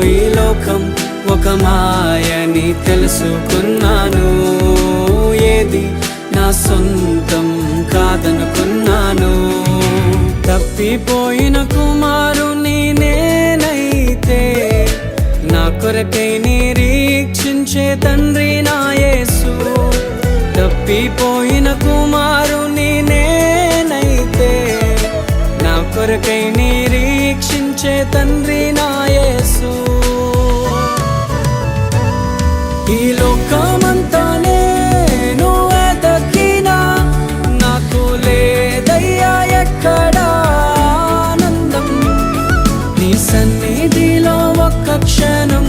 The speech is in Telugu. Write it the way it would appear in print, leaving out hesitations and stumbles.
ఈ లోకం ఒక మాయని తెలుసుకున్నాను. ఏది నా సొంతం కాదనుకున్నాను. తప్పిపోయిన కుమారుని నేనైతే నా కొరకై నిరీక్షించే తండ్రి నా యేసు. తప్పిపోయిన కుమారుని నేనైతే నా కొరకై నిరీక్షించే తండ్రి నా యేసు. ఈ లోకమంతా నేను వెతకినా నాకు లేదయ్యా ఎక్కడా ఆనందం. నీ సన్నిధిలో ఒక్క క్షణం